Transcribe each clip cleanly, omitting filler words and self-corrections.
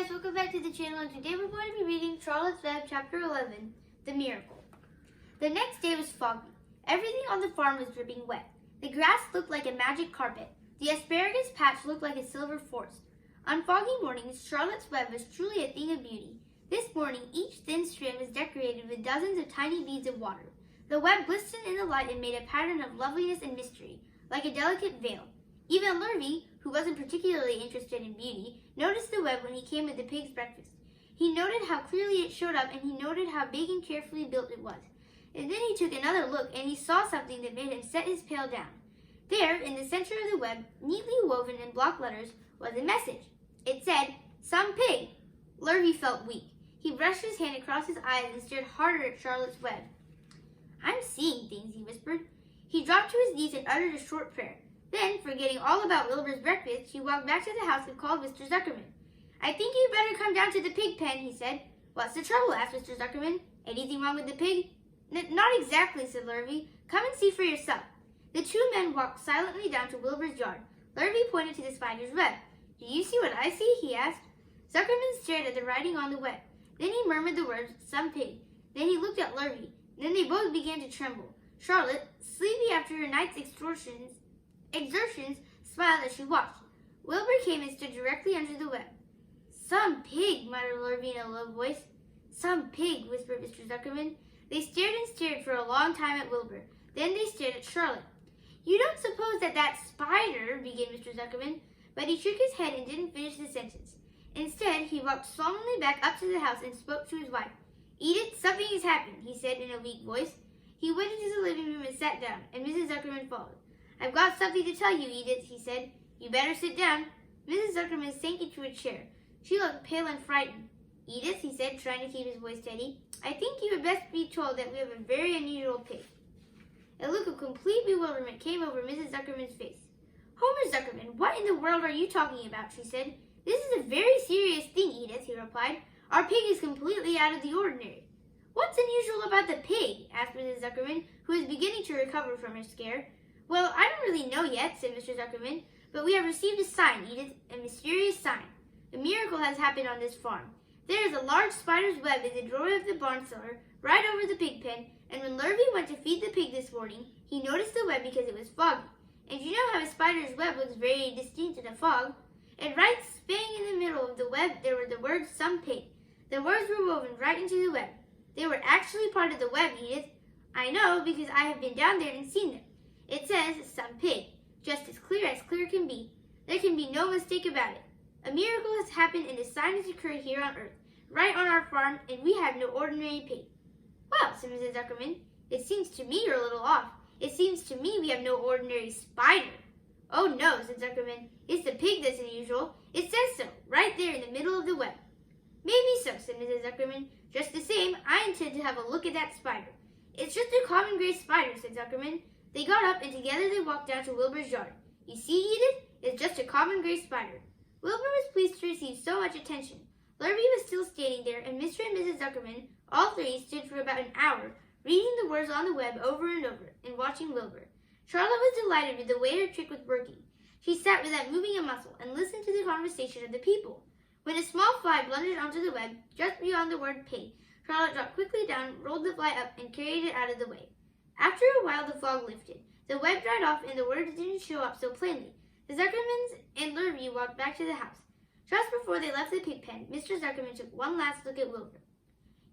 guys, welcome back to the channel, and today we're going to be reading Charlotte's Web chapter 11, The Miracle. The next day was foggy. Everything on the farm was dripping wet. The grass looked like a magic carpet. The asparagus patch looked like a silver forest. On foggy mornings, Charlotte's Web was truly a thing of beauty. This morning, each thin strand was decorated with dozens of tiny beads of water. The web glistened in the light and made a pattern of loveliness and mystery, like a delicate veil. Even Lurvy, who wasn't particularly interested in beauty, noticed the web when he came with the pig's breakfast. He noted how clearly it showed up, and he noted how big and carefully built it was. And then he took another look, and he saw something that made him set his pail down. There, in the center of the web, neatly woven in block letters, was a message. It said, "Some pig." Lurvy felt weak. He brushed his hand across his eyes and stared harder at Charlotte's web. "I'm seeing things," he whispered. He dropped to his knees and uttered a short prayer. Then, forgetting all about Wilbur's breakfast, he walked back to the house and called Mr. Zuckerman. "I think you'd better come down to the pig pen," he said. "What's the trouble?" asked Mr. Zuckerman. "Anything wrong with the pig?" "Not exactly," said Lurvy. "Come and see for yourself." The two men walked silently down to Wilbur's yard. Lurvy pointed to the spider's web. "Do you see what I see?" he asked. Zuckerman stared at the writing on the web. Then he murmured the words, "Some pig." Then he looked at Lurvy. Then they both began to tremble. Charlotte, sleepy after her night's exertions, smiled as she watched. Wilbur came and stood directly under the web. "Some pig," muttered Lurvy in a low voice. "Some pig," whispered Mr. Zuckerman. They stared and stared for a long time at Wilbur. Then they stared at Charlotte. "You don't suppose that spider," began Mr. Zuckerman, but he shook his head and didn't finish the sentence. Instead, he walked solemnly back up to the house and spoke to his wife. "Edith, something has happened," he said in a weak voice. He went into the living room and sat down, and Mrs. Zuckerman followed. "I've got something to tell you, Edith," he said. "You better sit down." Mrs. Zuckerman sank into a chair. She looked pale and frightened. "Edith," he said, trying to keep his voice steady, "I think you had best be told that we have a very unusual pig." A look of complete bewilderment came over Mrs. Zuckerman's face. "Homer Zuckerman, what in the world are you talking about?" she said. "This is a very serious thing, Edith," he replied. "Our pig is completely out of the ordinary." "What's unusual about the pig?" asked Mrs. Zuckerman, who was beginning to recover from her scare. "Well, I don't really know yet," said Mr. Zuckerman, "but we have received a sign, Edith, a mysterious sign. A miracle has happened on this farm. There is a large spider's web in the doorway of the barn cellar, right over the pig pen, and when Lurvy went to feed the pig this morning, he noticed the web because it was foggy. And you know how a spider's web looks very distinct in a fog? And right spang in the middle of the web, there were the words, 'Some pig.' The words were woven right into the web. They were actually part of the web, Edith. I know because I have been down there and seen them. It says, 'Some pig,' just as clear can be. There can be no mistake about it. A miracle has happened and a sign has occurred here on earth, right on our farm, and we have no ordinary pig." "Well," said Mrs. Zuckerman, "it seems to me you're a little off. It seems to me we have no ordinary spider." "Oh no," said Zuckerman, "it's the pig that's unusual. It says so, right there in the middle of the web." "Maybe so," said Mrs. Zuckerman. "Just the same, I intend to have a look at that spider." "It's just a common gray spider," said Zuckerman. They got up and together they walked down to Wilbur's yard. "You see, Edith, it's just a common gray spider." Wilbur was pleased to receive so much attention. Lurvy was still standing there, and Mr. and Mrs. Zuckerman, all three, stood for about an hour, reading the words on the web over and over, and watching Wilbur. Charlotte was delighted with the way her trick was working. She sat without moving a muscle and listened to the conversation of the people. When a small fly blundered onto the web, just beyond the word pig, Charlotte dropped quickly down, rolled the fly up, and carried it out of the way. After a while, the fog lifted. The web dried off, and the words didn't show up so plainly. The Zuckermans and Lurvy walked back to the house. Just before they left the pig pen, Mr. Zuckerman took one last look at Wilbur.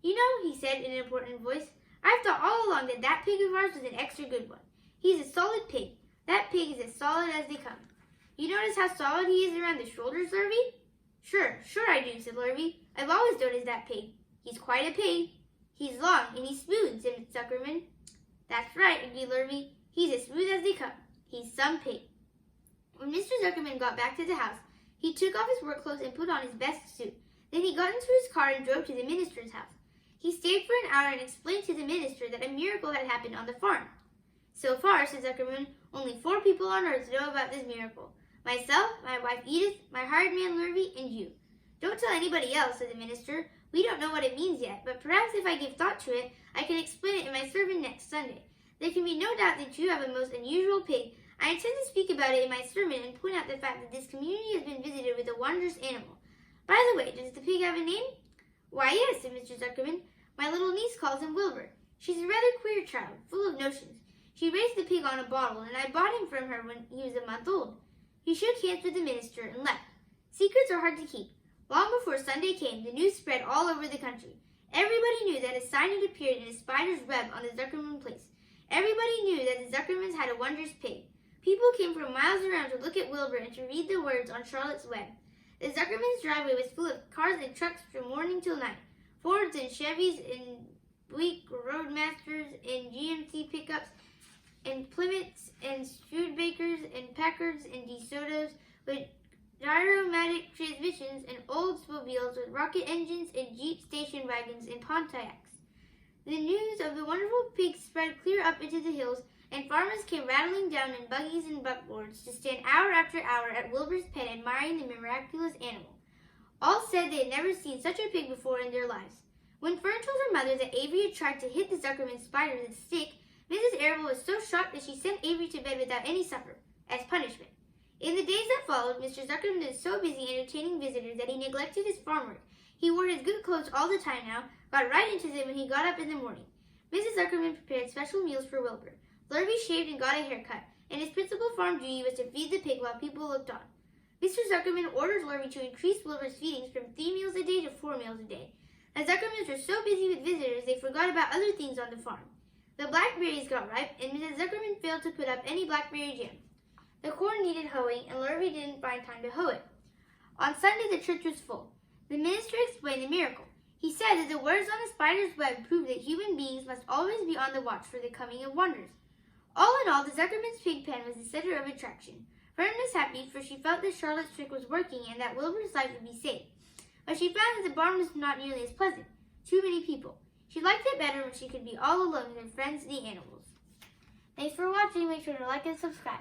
"You know," he said in an important voice, "I've thought all along that pig of ours was an extra good one. He's a solid pig. That pig is as solid as they come. You notice how solid he is around the shoulders, Lurvy?" Sure I do," said Lurvy. "I've always noticed that pig. He's quite a pig." "He's long and he's smooth," said Zuckerman. "That's right," agreed Lurvy. "He's as smooth as they come. He's some pig." When Mr. Zuckerman got back to the house, he took off his work clothes and put on his best suit. Then he got into his car and drove to the minister's house. He stayed for an hour and explained to the minister that a miracle had happened on the farm. "So far," said Zuckerman, "only 4 people on earth know about this miracle. Myself, my wife Edith, my hired man Lurvy, and you. Don't tell anybody else," said the minister. "We don't know what it means yet, but perhaps if I give thought to it, I can explain it in my sermon next Sunday. There can be no doubt that you have a most unusual pig. I intend to speak about it in my sermon and point out the fact that this community has been visited with a wondrous animal. By the way, does the pig have a name? Why, yes, said Mr. Zuckerman. My little niece calls him Wilbur. She's a rather queer child, full of notions. She raised the pig on a bottle, and I bought him from her when he was a month old. He shook hands with the minister and left. Secrets are hard to keep. Long before Sunday came, the news spread all over the country. Everybody knew that a sign had appeared in a spider's web on the Zuckerman place. Everybody knew that the Zuckermans had a wondrous pig. People came from miles around to look at Wilbur and to read the words on Charlotte's web. The Zuckerman's driveway was full of cars and trucks from morning till night. Fords and Chevys and Buick Roadmasters and GMC pickups and Plymouths and Studebakers and Packards and DeSotos with gyromatic transmissions and Oldsmobiles with rocket engines and Jeep station wagons and Pontiacs. The news of the wonderful pig spread clear up into the hills, and farmers came rattling down in buggies and buckboards to stand hour after hour at Wilbur's pen admiring the miraculous animal. All said they had never seen such a pig before in their lives. When Fern told her mother that Avery had tried to hit the Zuckerman spider with a stick, Mrs. Arable was so shocked that she sent Avery to bed without any supper, as punishment. In the days that followed, Mr. Zuckerman was so busy entertaining visitors that he neglected his farm work. He wore his good clothes all the time now, got right into them when he got up in the morning. Mrs. Zuckerman prepared special meals for Wilbur. Lurvy shaved and got a haircut, and his principal farm duty was to feed the pig while people looked on. Mr. Zuckerman ordered Lurvy to increase Wilbur's feedings from 3 meals a day to 4 meals a day. The Zuckermans were so busy with visitors they forgot about other things on the farm. The blackberries got ripe, and Mrs. Zuckerman failed to put up any blackberry jam. The corn needed hoeing, and Lurvy didn't find time to hoe it. On Sunday, the church was full. The minister explained the miracle. He said that the words on the spider's web proved that human beings must always be on the watch for the coming of wonders. All in all, the Zuckerman's pig pen was the center of attraction. Fern was happy, for she felt that Charlotte's trick was working and that Wilbur's life would be saved. But she found that the barn was not nearly as pleasant. Too many people. She liked it better when she could be all alone with her friends, the animals. Thanks for watching. Make sure to like and subscribe.